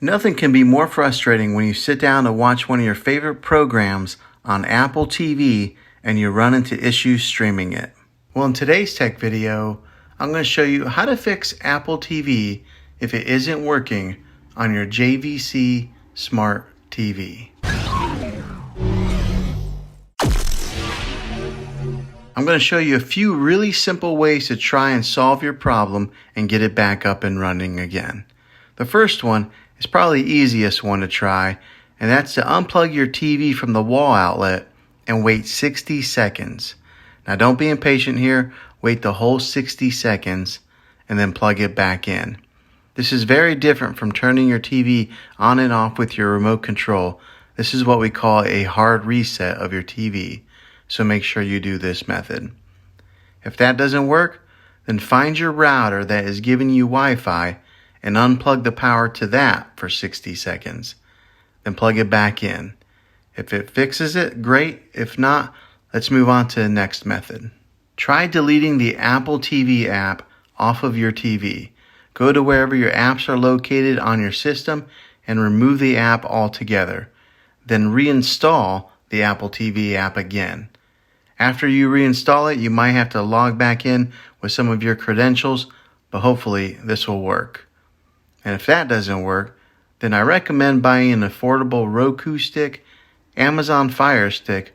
Nothing can be more frustrating when you sit down to watch one of your favorite programs on Apple TV and you run into issues streaming it. Well, in today's tech video, I'm going to show you how to fix Apple TV if it isn't working on your JVC Smart TV. I'm going to show you a few really simple ways to try and solve your problem and get it back up and running again. The first one is probably the easiest one to try, and that's to unplug your TV from the wall outlet and wait 60 seconds. Now don't be impatient here, wait the whole 60 seconds and then plug it back in. This is very different from turning your TV on and off with your remote control. This is what we call a hard reset of your TV, so make sure you do this method. If that doesn't work, then find your router that is giving you Wi-Fi and unplug the power to that for 60 seconds. Then plug it back in. If it fixes it, great. If not, let's move on to the next method. Try deleting the Apple TV app off of your TV. Go to wherever your apps are located on your system and remove the app altogether. Then reinstall the Apple TV app again. After you reinstall it, you might have to log back in with some of your credentials, but hopefully this will work. And if that doesn't work, then I recommend buying an affordable Roku stick, Amazon Fire Stick,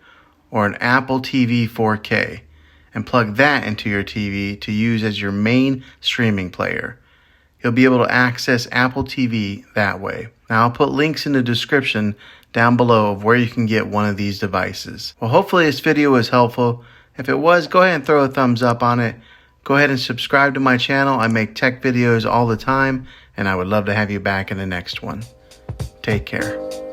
or an Apple TV 4K, and plug that into your TV to use as your main streaming player. You'll be able to access Apple TV that way. Now I'll put links in the description down below of where you can get one of these devices. Well, hopefully this video was helpful. If it was, go ahead and throw a thumbs up on it. Go ahead and subscribe to my channel. I make tech videos all the time, and I would love to have you back in the next one. Take care.